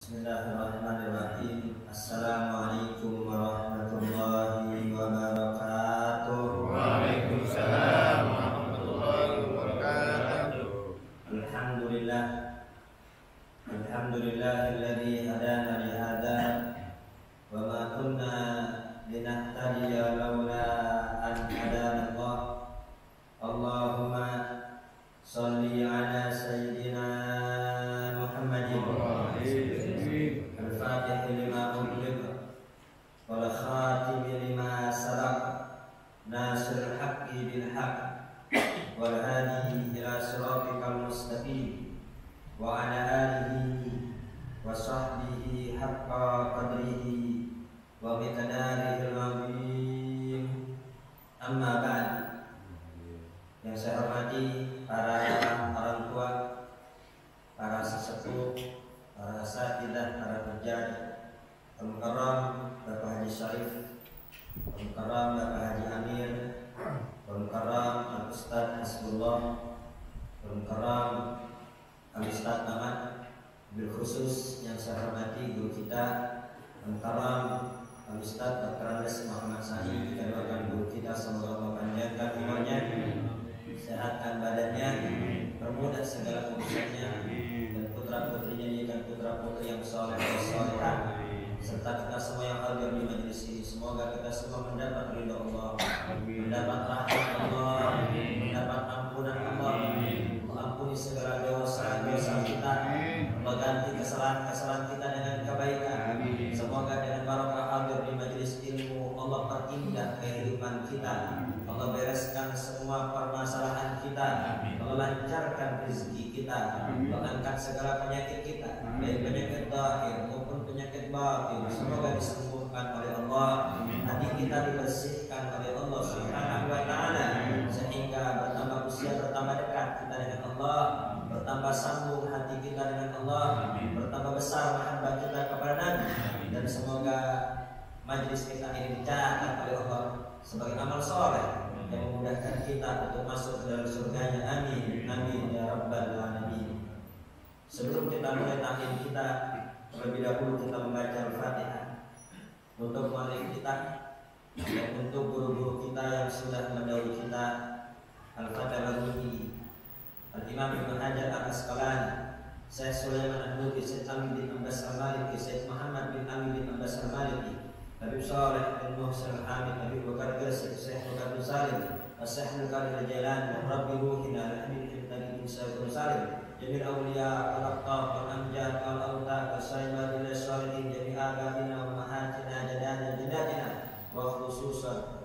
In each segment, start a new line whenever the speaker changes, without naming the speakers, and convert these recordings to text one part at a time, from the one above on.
Bismillahirrahmanirrahim. Assalamualaikum warahmatullahi wabarakatuh.
Waalaikumsalam warahmatullahi wabarakatuh.
Alhamdulillah. Alhamdulillahilladzi hadana li hadza wa ma kunna linahtadiya laula an hadana Allah. Allahumma shalli ala sayyidina Muhammadin al-Fatih lima ughliqa wal khatim lima sabaq nasirul haqqi bil haqq wal hadi ila siratikal mustaqim wa ala alihi wa sahbihi haqqa qadrihi wa miqdarihil azim. Amma ba'd. Yang saya hormati para orang tua, para sesepuh, para asatidzah, para penjaga, Al-Mukarram Bapak Haji Syarif, Al-Mukarram Bapak Haji Amir, Al-Mukarram Al-Ustadz Hasbullah, Al-Mukarram Al-Ustadz Ahmad. Bil khusus yang saya hormati guru kita Al-Mukarram Al-Ustadz Dr. Andes Muhammad Sani. Kita doakan guru kita semoga Allah panjangkan umurnya, sehatkan badannya, permudah segala urusannya, dan putra-putrinya jadikan putra-putri yang soleh dan solehah, serta kita semua yang hadir di majelis ini. Semoga kita semua mendapat ridha Allah, mendapat rahmat Allah, mendapat ampunan Allah. Allah ampuni segala dosa-dosa kita, Allah ganti kesalahan-kesalahan kita dengan kebaikan. Semoga dengan barokah hadir di majelis ilmu Allah perindah kehidupan kita, Allah bereskan semua permasalahan kita, Allah lancarkan rezeki kita, Allah angkat segala penyakit kita, baik penyakit zahir maupun penyakit batin. Semoga disembuhkan oleh Allah, hati kita dibersihkan oleh Allah Subhanahu wa taala, sehingga bertambah usia, bertambah dekat kita dengan Allah, bertambah sambung hati kita dengan Allah, bertambah besar mahabbah kita kepada Nabi, dan semoga majlis kita ini dicatat oleh Allah sebagai amal soleh yang memudahkan kita untuk masuk ke dalam surganya. Amin, amin ya rabbal alamin. Sebelum kita mulai taklim kita, terlebih dahulu kita membaca Al-Fatihah untuk muallim kita dan untuk guru-guru kita yang sudah mendahului kita. Al-Fatihah bagi Al-Imam Ibnu Hajar Al-Asqalani, Syekh Sulaiman An-Nuki, Syekh Amin bin Abbas Al-Maliki, Syekh Muhammad bin Amin bin Abbas Al-Maliki, Habib Saleh bin Muhsin Al-Hamid, Habib Bakar Ghazi, Syekh Bakar bin Salim, Syekh Al-Qadir Al-Jailani, Rabbi Ruhina Al-Habib Ibn bin Syekh bin Salim, Jamil Awliya Al-Aqtab Al-Amjad Al-Awtaq Al-Sayyid Al-Salihin, Jami' Abadina wa Mahatina Jadana Jadadina, wa khususan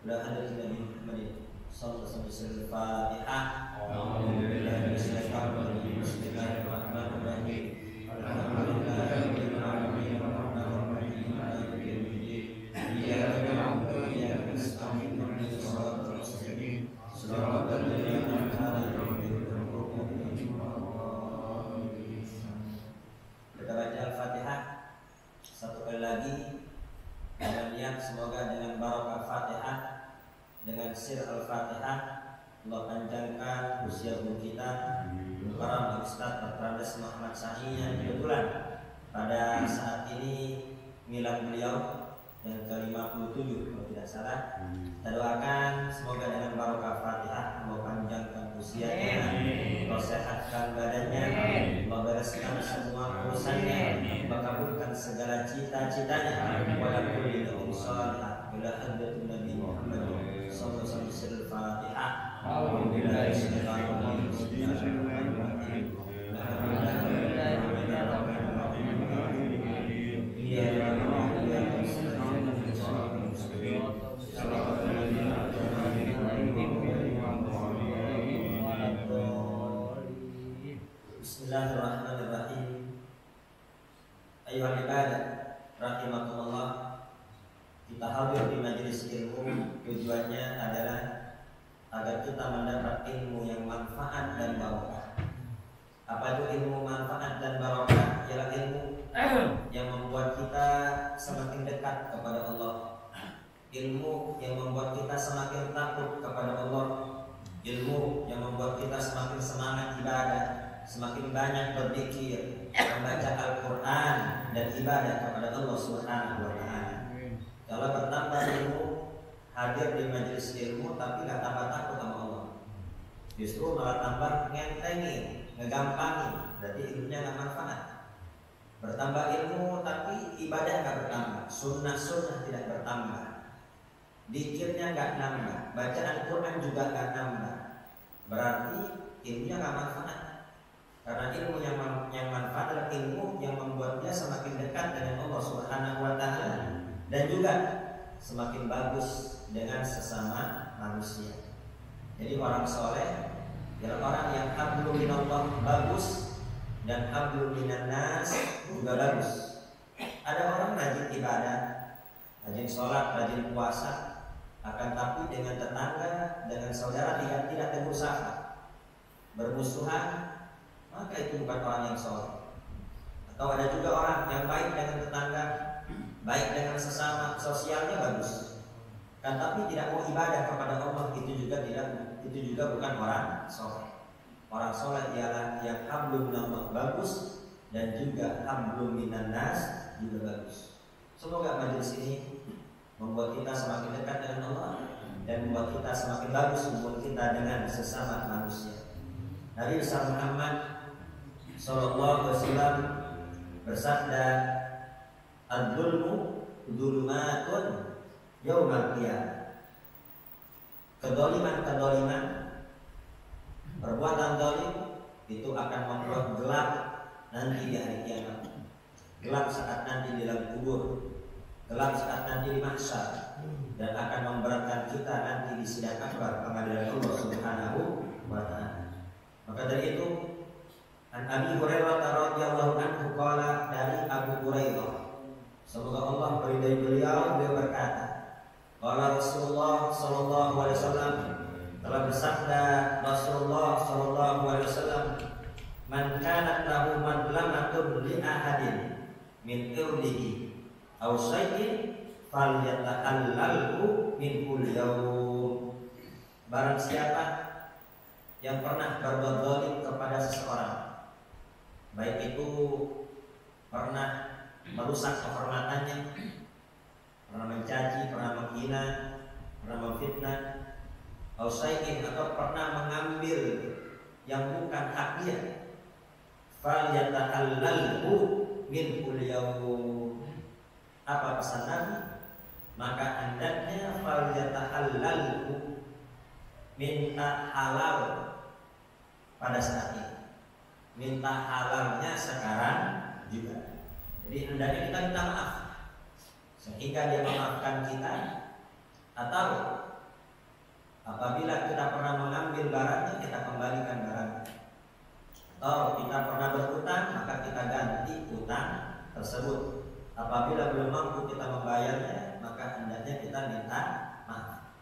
la hadir Nabi Muhammad sallallahu alaihi wasallam. Fatihah. Bismillahirrahmanirrahim. Alhamdulillahirabbil alamin arrahmanirrahim maliki yaumiddin. Iyyaka na'budu wa iyyaka nasta'in. Ihdinas siratal mustaqim. Shiratal ladzina an'amta 'alaihim ghairil maghdubi 'alaihim waladdallin. Kita baca Al-Fatihah satu kali lagi dengan niat semoga dengan barokah Fatihah, dengan sir Al-Fatihah, Allah panjangkan usia guru kita Al-Mukarram Ustadz Dr. Andes Muhammad Sani, yang kebetulan pada saat ini milad beliau yang ke-57 kalau tidak salah. Kita doakan semoga dengan barokah Fatihah Allah panjangkan usianya, Allah sehatkan badannya, Allah bereskan semua urusannya, Allah kabulkan segala cita-citanya, walaupun di salihah ila hadratin Nabi Muhammad sallallahu alaihi wasallam. Fatihah. Bismillahirrahmanirrahim. Ayyuhal ibadah rahimakumullah. Kita hadir di majelis ilmu tujuannya adalah agar kita mendapat ilmu yang manfaat dan barokah. Apa itu ilmu manfaat dan barokah? Ialah ilmu yang membuat kita semakin dekat kepada Allah, ilmu yang membuat kita semakin takut kepada Allah, ilmu yang membuat kita semakin semangat ibadah, semakin banyak berzikir, membaca Al-Quran dan ibadah kepada Allah Subhanahu wa Ta'ala. Kalau bertambah ilmu, hadir di majelis ilmu tapi gak tambah takut sama Allah, justru malah tambah ngentengin, ngegampangin, berarti ilmunya gak manfaat. Bertambah ilmu tapi ibadah gak bertambah, sunnah-sunnah tidak bertambah, dikirnya gak nambah, bacaan Quran juga gak nambah, berarti ilmunya gak manfaat. Karena ilmu yang manfaat adalah ilmu yang membuat dia semakin dekat dengan Allah Subhanahu wa Ta'ala dan juga semakin bagus dengan sesama manusia. Jadi orang soleh adalah orang yang hablum minallah bagus dan hablum minan nas juga bagus. Ada orang rajin ibadah, rajin sholat, rajin puasa, akan tapi dengan tetangga, dengan saudara tidak tegur sapa, bermusuhan, maka itu bukan orang yang soleh. Atau ada juga orang yang baik dengan tetangga, baik dengan sesama, sosialnya bagus, kan tapi tidak mau ibadah kepada Allah, itu juga bukan orang soleh. Orang soleh ialah yang hablum minallah bagus dan juga hablum minan nas juga bagus. Semoga majelis ini membuat kita semakin dekat dengan Allah dan membuat kita semakin bagus hubungan kita dengan sesama manusia. Nabi Muhammad sallallahu alaihi wasallam bersabda, "Ad-dzulmu dzulumatun yaumal qiyamah." Kedoliman, perbuatan dolim itu akan membuat gelap nanti di hari kiamat. Gelap saat nanti di dalam kubur, gelap saat nanti di mahsyar, dan akan memberatkan kita nanti di sidang akbar pengadilan Allah Subhanahu wa Ta'ala. Maka dari itu, An Abi Hurairah radhiyallahu anhu qala, dari Abu Hurairah, semoga Allah meridai beliau berkata, qala Rasulullah sallallahu alaihi wasallam, telah bersabda Rasulullah sallallahu alaihi wasallam, man kanat lahu madlamatun li ahadin min irdihi aw syai'in falyatahallalhu min kulli yawm. Barang siapa yang pernah berbuat zalim kepada seseorang, baik itu pernah merusak kehormatannya, pernah mencaci, pernah menghina, pernah memfitnah, atau pernah mengambil yang bukan hak dia, falyatahallalhu min kulli yawm. Apa pesan Nabi? Maka hendaknya falyatahallalhu, minta halal pada saat ini, minta halalnya sekarang juga. Jadi hendaknya kita minta maaf sehingga dia memaafkan kita, atau apabila kita pernah mengambil barangnya, kita kembalikan barangnya, atau kita pernah berhutang, maka kita ganti hutang tersebut. Apabila belum mampu kita membayarnya, maka hendaknya kita minta maaf.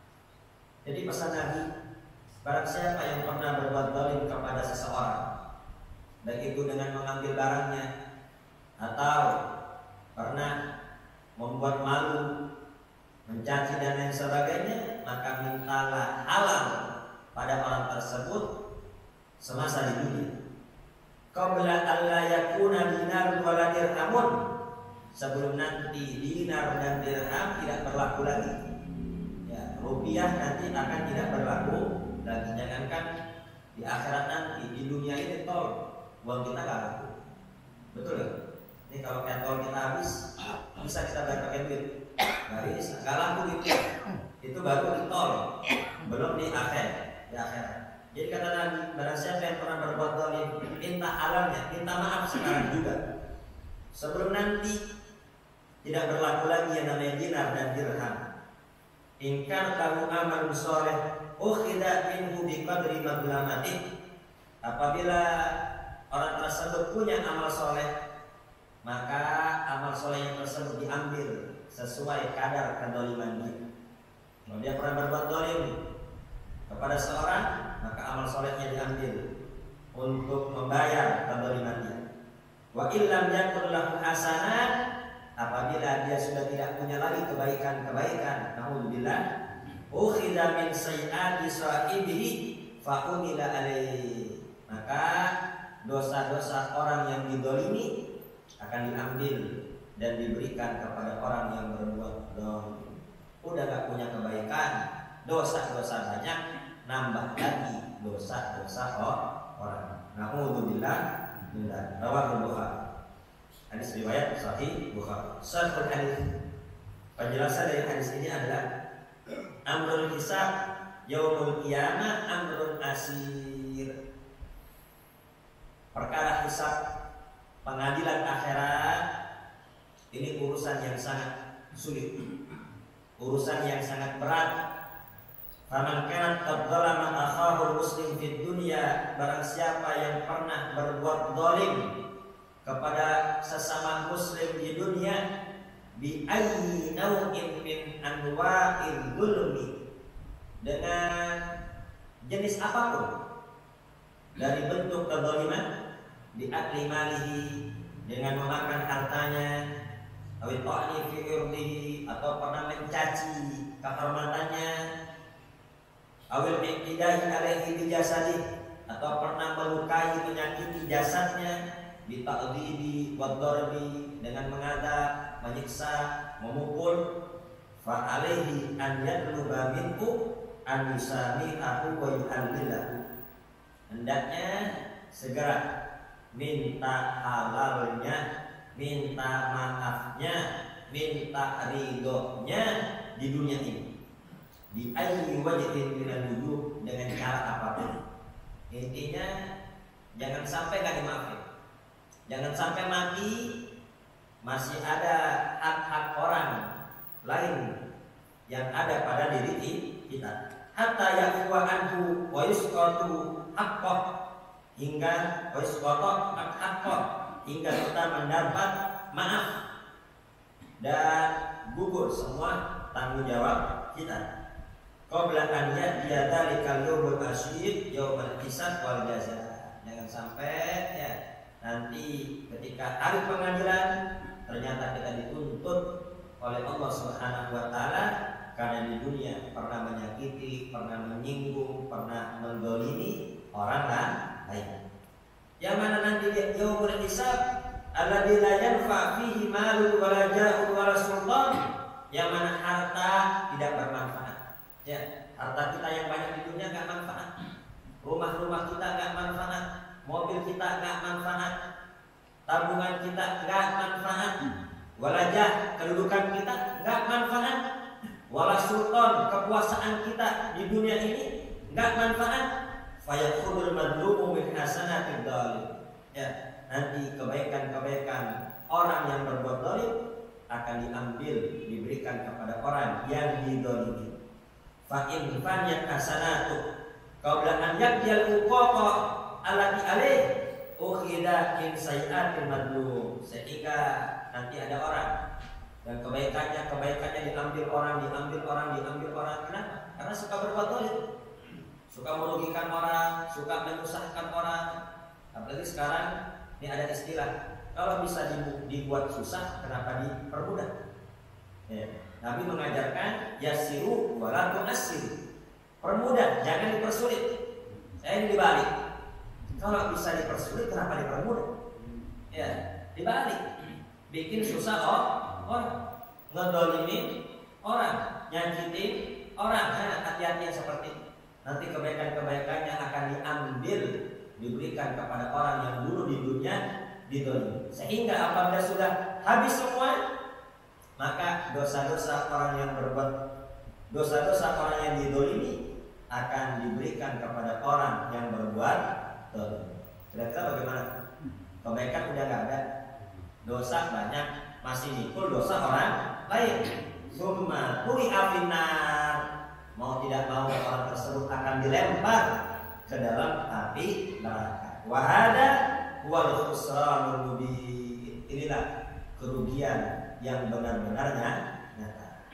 Jadi pesan Nabi, barang siapa yang pernah berbuat zalim kepada seseorang, baik itu dengan mengambil barangnya atau pernah membuat malu, mencaci dan lain sebagainya, maka mintalah halal pada orang tersebut semasa di dunia. Qabla alla yakuna dinar wala dirhamun, sebelum nanti dinar dan dirham tidak berlaku lagi. Ya, rupiah nanti akan tidak berlaku lagi. Jangankan di akhirat nanti, di dunia ini tol uang kita gak laku. Betul ya? Ini kalau tol kita habis, bisa kita bayar pakai duit. Gak bisa, gak laku gitu. Itu baru di tol, belum di akhirat. Jadi kata Nabi, barang siapa yang pernah berbuat zalim, minta halalnya, minta maaf sekarang juga, sebelum nanti tidak berlaku lagi yang namanya dinar dan dirham. In kana lahu amalun shalih ukhidha minhu biqadri madlamatih. Apabila orang tersebut punya amal soleh, maka amal solehnya tersebut diambil sesuai kadar kedoliman dia. Kalau dia pernah berbuat zalim kepada seorang, maka amal solehnya diambil untuk membayar kedoliman dia. Wa illam yakun lahu hasanat, apabila dia sudah tidak punya lagi kebaikan, naudzubillah, ukhidha min sayyi'ati sahibihi fa umila alaihi, maka dosa-dosa orang yang didolimi akan diambil dan diberikan kepada orang yang berbuat dolim. Udah gak punya kebaikan, dosa-dosa banyak, nambah lagi dosa-dosa orang. Na'udzubillah. Rawahul Bukhari. Hadis riwayat Sahih Bukhari. Syarhul hadis. Penjelasan dari hadis ini adalah amrul hisab yaumul qiyamah amrun asir. Perkara hisab pengadilan akhirat ini urusan yang sangat sulit, urusan yang sangat berat. Faman kana qad zalama akhahu muslim fid dunya, barang siapa yang pernah berbuat zalim kepada sesama muslim di dunia, bi ayyi naw'in min anwa'il dzulmi, dengan jenis apapun dari bentuk kezaliman, bi akli malihi, dengan memakan hartanya, awil ta'ni fi irdihi, atau pernah mencaci kehormatannya, awil iqtidahi alaihi bi jasadih, atau pernah melukai menyakiti jasadnya, bi ta'dhibi wa dharbi, dengan mengadab, menyiksa, memukul, fa alaihi an yatluba minhu an yusami'ahu wa yuhallilahu, hendaknya segera minta halalnya, minta maafnya, minta ridhonya di dunia ini, di ayyi wajhin minal wujuh, dengan cara apapun. Intinya jangan sampai gak dimaafin, jangan sampai mati masih ada hak-hak orang lain yang ada pada diri kita. Hatta ya'fuwa anhu wa yusqatu haqqah, hingga wa yusqatu haqqah, hingga kita mendapat maaf dan gugur semua tanggung jawab kita. Qabla an ya'tiya dzalikal yawmul asyid yaumul hisab wal jazaa. Jangan sampai ya nanti ketika hari pengadilan ternyata kita dituntut oleh Allah Subhanahu wa taala karena di dunia pernah menyakiti, pernah menyinggung, pernah menzalimi orang lain. Yang mana nanti di yaumul hisab alladzi la yanfa fihi malun wala jahun wala sultan, yang mana harta tidak bermanfaat. Ya, harta kita yang banyak di dunia enggak manfaat. Rumah-rumah kita enggak manfaat, mobil kita enggak manfaat, tabungan kita enggak manfaat, walajah kedudukan kita enggak manfaat, wala sultan kekuasaan kita di dunia ini enggak manfaat. Fayakhudul madlumu min hasanatid dhalim. Ya, nanti kebaikan-kebaikan orang yang berbuat zalim akan diambil, diberikan kepada orang yang dizalimi. Fa in faniyat hasanatu qabla an yaqdiyal uqaqa allati alaih ukhida min sayiatil madlum, sehingga nanti ada orang dan kebaikannya diambil orang. Kenapa? Karena suka berbuat zalim, suka merugikan orang, suka menyusahkan orang. Apalagi sekarang ini ada istilah, kalau bisa dibuat susah, kenapa dipermudah? Ya. Nabi mengajarkan yasiru wala tu'assiru, permudah, jangan dipersulit. Saya ini dibalik, kalau bisa dipersulit, kenapa dipermudah? Ya, dibalik, bikin susah orang, ngedolimin orang, nyakitin orang. Hati-hati yang seperti ini. Nanti kebaikan-kebaikannya akan diambil, diberikan kepada orang yang dulu di dunia didolimi. Sehingga apabila sudah habis semua, maka dosa-dosa orang yang didolimi akan diberikan kepada orang yang berbuat dolim. Kira-kira bagaimana? Kebaikan udah gak ada, dosa banyak, masih nikul dosa orang lain. Summa tu'i'a finnar, mau tidak mau orang tersebut akan dilempar ke dalam api neraka. Wa hada huwal khusranul mubin. Inilah kerugian yang benar-benar nyata.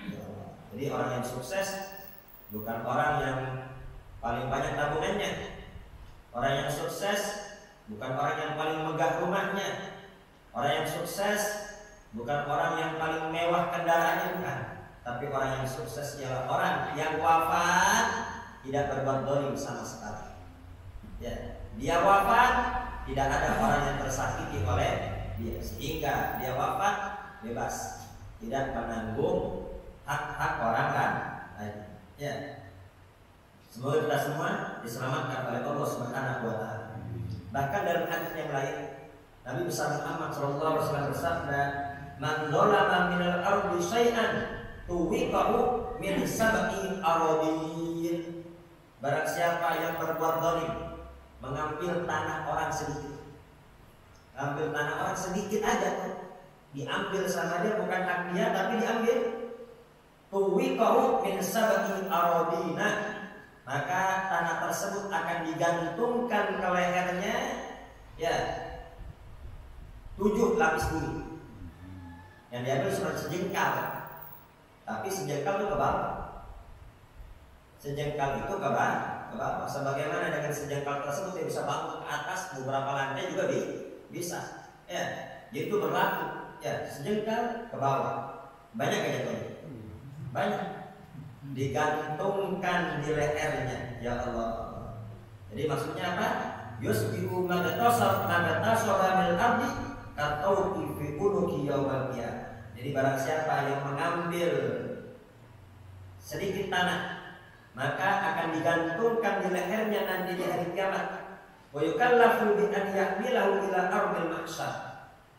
Jadi orang yang sukses bukan orang yang paling banyak tabungannya. Orang yang sukses bukan orang yang paling megah rumahnya. Orang yang sukses bukan orang yang paling mewah kendaraannya, bukan. Tapi orang yang sukses ialah orang yang wafat tidak berbuat zalim sama sekali. Ya, dia wafat tidak ada orang yang tersakiti oleh dia, sehingga dia wafat bebas, tidak menanggung hak-hak orang lain. Ya. Semoga kita semua diselamatkan oleh Allah Subhanahu wa taala. Bahkan dalam hadis yang lain, Nabi besar Muhammad sallallahu alaihi wasallam bersabda, "Man dzalama minal ardi syai'an tuwiqahu min sab'i aradin." Barang siapa yang berbuat zalim, mengambil tanah orang sedikit, ambil tanah orang sedikit aja, diambil sama dia, bukan hak dia tapi diambil, tuwiqahu min sab'i aradina, maka tanah tersebut akan digantungkan ke lehernya, ya, 7 lapis bumi. Yang diambil cuma sejengkal, tapi sejengkal itu ke bawah. Sejengkal itu ke bawah. Sebagaimana dengan sejengkal tersebut dia bisa bangun ke atas beberapa lantai juga bisa. Ya, jadi itu berlaku. Ya, sejengkal ke bawah. Banyak aja tuh. Banyak. Digantungkan di lehernya, ya Allah. Jadi maksudnya apa? Yusbihu magatasar bil ardi katauqi fi unuki yaumal qiyamah. Jadi barang siapa yang mengambil sedikit tanah, maka akan digantungkan di lehernya nanti di hari kiamat. Wa yukallafu bi an yahmilahu ila ardil mahsyar.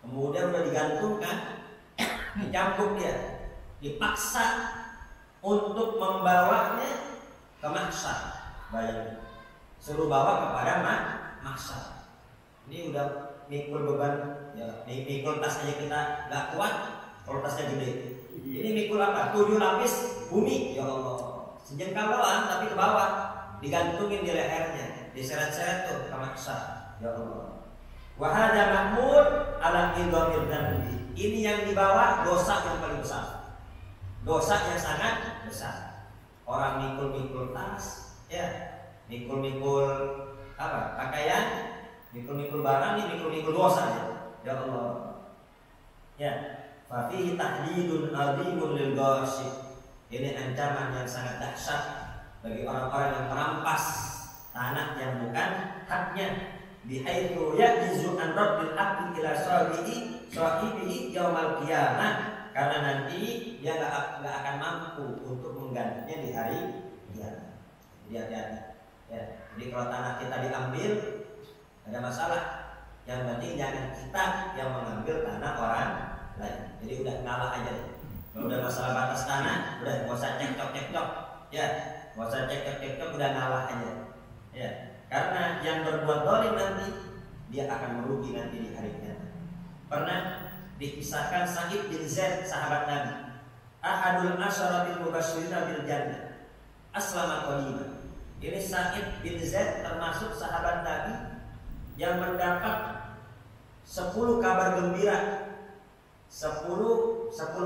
Kemudian sudah digantungkan, dicambuk dia, dipaksa untuk membawanya ke mahsyar. Bayangin, suruh bawa kepada mahsyar. Ini udah mikul beban, ya, mikul tas aja kita nggak kuat, kalau tasnya gede. Ini mikul apa? 7 lapis bumi, ya Allah. Sejengkal doang tapi ke bawah, digantungin di lehernya, diseret-seret tuh ke mahsyar, ya Allah. Wa hadza mahmud ala idhamir dzambi. Ini yang dibawa dosa yang paling besar. Dosa yang sangat besar. Orang mikul-mikul tas, ya, mikul-mikul apa? Pakaian, mikul-mikul barang, ini mikul-mikul dosa ya. Ya Allah. Ya, fa fihi tahdidun azimun lil ghasib. Ini ancaman yang sangat dahsyat bagi orang-orang yang merampas tanah yang bukan haknya. Bihaitsu yajizu an raddil haqqi ila sahibihi yaumal qiyamah, karena nanti dia nggak akan mampu untuk menggantinya di hari kiamat. Jadi hati-hati. Ya, jadi kalau tanah kita diambil ada masalah. Yang penting jangan kita yang mengambil tanah orang lain. Jadi udah ngalah aja deh. Kalau udah masalah batas tanah, udah nggak usah cekcok, ya, nggak usah cekcok, udah ngalah aja, ya. Karena yang berbuat zalim nanti dia akan merugi nanti di hari kiamat. Pernah dikisahkan Sa'id bin Zaid, sahabat Nabi, ahadul asyaratil mubasysyirina bil jannah, aslama qadiman. Ini Sa'id bin Zaid termasuk sahabat Nabi yang mendapat 10 kabar gembira. 10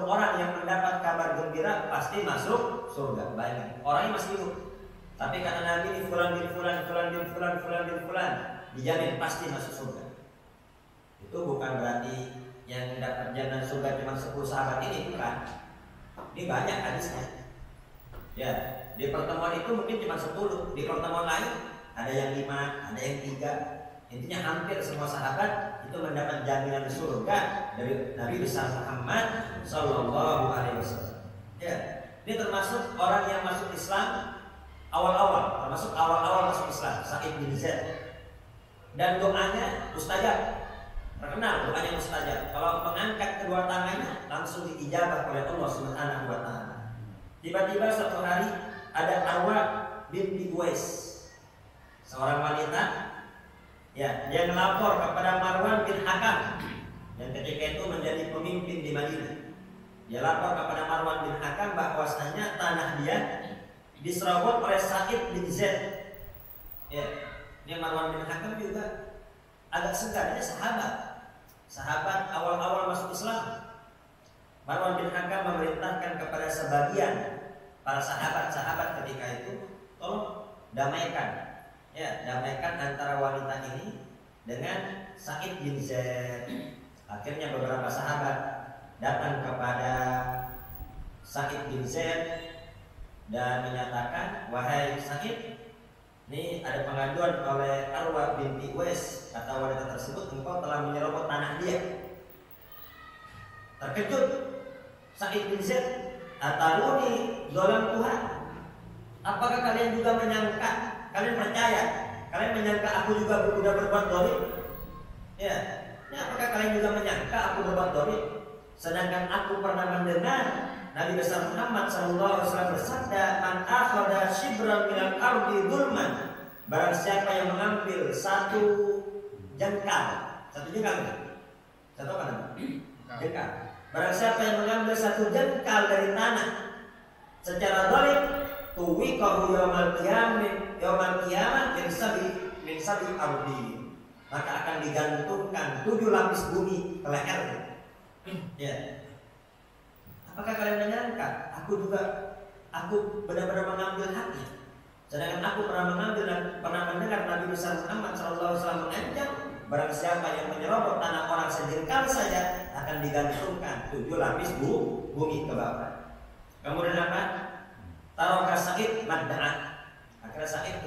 orang yang mendapat kabar gembira pasti masuk surga. Banyak orangnya masih hidup, tapi kata Nabi ini fulan bin fulan dijamin pasti masuk surga. Itu bukan berarti yang dapat jaminan surga cuma 10 sahabat ini, bukan. Ini banyak hadisnya. Ya, di pertemuan itu mungkin cuma 10, di pertemuan lain ada yang 5, ada yang 3. Intinya hampir semua sahabat itu mendapat jaminan surga dari Nabi besar Muhammad sallallahu alaihi wasallam. Ya, ini termasuk orang yang masuk Islam awal-awal, termasuk awal-awal masuk Islam, Sa'id bin Zaid. Dan doanya mustajab. Terkenal doanya mustajab. Kalau mengangkat kedua tangannya langsung diijabah oleh Allah Subhanahu wa taala. Tiba-tiba suatu hari ada Arwa binti Uwais, seorang wanita, ya, dia melapor kepada Marwan bin Hakam yang ketika itu menjadi pemimpin di Madinah. Dia lapor kepada Marwan bin Hakam bahwasanya tanah dia diserobot oleh Sa'id bin Zaid. Ya, ini Marwan bin Hakam juga agak segan, dia sahabat awal-awal masuk Islam. Marwan bin Hakam memerintahkan kepada sebagian para sahabat-sahabat ketika itu, tolong damaikan. Ya, damaikan antara wanita ini dengan Sa'id bin Zaid. Akhirnya beberapa sahabat datang kepada Sa'id bin Zaid dan menyatakan, wahai Sa'id, Ini ada pengaduan oleh Arwah binti Uwais, kata wanita tersebut, engkau telah menyerobot tanah dia. Terkejut Sa'id bin Zaid, ataruni zolam Tuhan. Apakah kalian juga menyangka, kalian percaya, kalian menyangka aku juga sudah berbuat dolim? Ya, apakah kalian juga menyangka aku berbuat dolim? Sedangkan aku pernah mendengar Nabi besar Muhammad SAW bersabda, "Man akhadha shibran minal ardi dzulman." Barang siapa yang mengambil satu jengkal. Satu apa namanya? Jengkal. Barang siapa yang mengambil satu jengkal dari tanah secara zalim, tuwiqahu yaumal qiyamah min sabi ardi. Maka akan digantungkan 7 lapis bumi ke lehernya. Ya. Apakah kalian menyangka aku benar-benar mengambil haknya? Sedangkan aku pernah mendengar Nabi besar Muhammad SAW mengancam, barang siapa yang menyerobot tanah orang sejengkal saja akan digantungkan 7 lapis bumi ke bawah. Kemudian apa? Taraka Sa'id madda'ah. Akhirnya Sa'id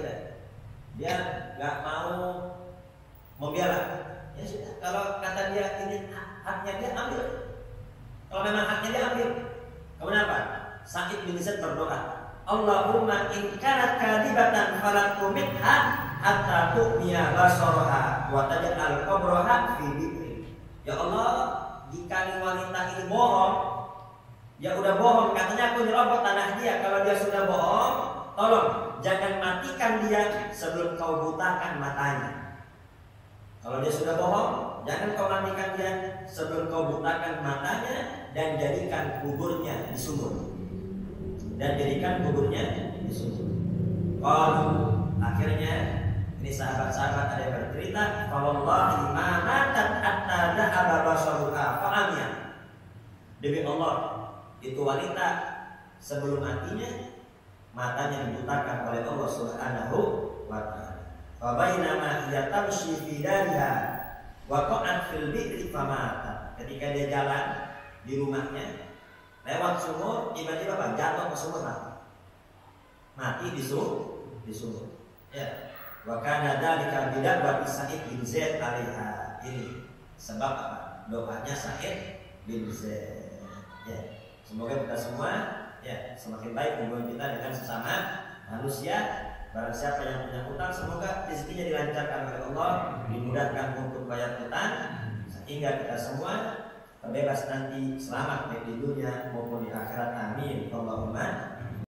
dia nggak mau membela. Ya sudah, kalau kata dia ini haknya dia ambil. Kalau memang haknya dia ambil. Kemudian apa? Sa'id bin Zaid berdoa, Allahumma in kanat kadibatan fala tumitha hatta tu'miya basaraha wa taj'al qabraha fi dhikri. Ya Allah, jika wanita ini bohong, ya udah bohong, katanya aku nyerobot tanah dia. Kalau dia sudah bohong, tolong jangan matikan dia sebelum kau butakan matanya. Kalau dia sudah bohong, jangan kau matikan dia sebelum kau butakan matanya dan jadikan kuburnya di sumur. Akhirnya ini sahabat-sahabat ada yang bercerita, "Wallahi ma matat hatta dhahaba basaruha fa'amya." Demi Allah, itu wanita sebelum matinya matanya dibutakan oleh Allah Subhanahu wa ta'ala. Fa bainama hiya tamshi fi dariha wa qa'at fil bi'ri famata. Ketika dia jalan di rumahnya lewat sumur, tiba-tiba jatuh ke sumur, mati di sumur. Ya, wa kana dzalika bid'ah Sa'id bin Zaid alaiha. Ini sebab apa? Doanya Sa'id bin Zaid. Ya, semoga kita semua ya semakin baik hubungan kita dengan sesama manusia. Barang siapa yang punya utang, semoga rezekinya dilancarkan oleh Allah, dimudahkan untuk bayar utang, sehingga kita semua terbebas nanti, selamat baik di dunia maupun di akhirat. Amin. Allahumma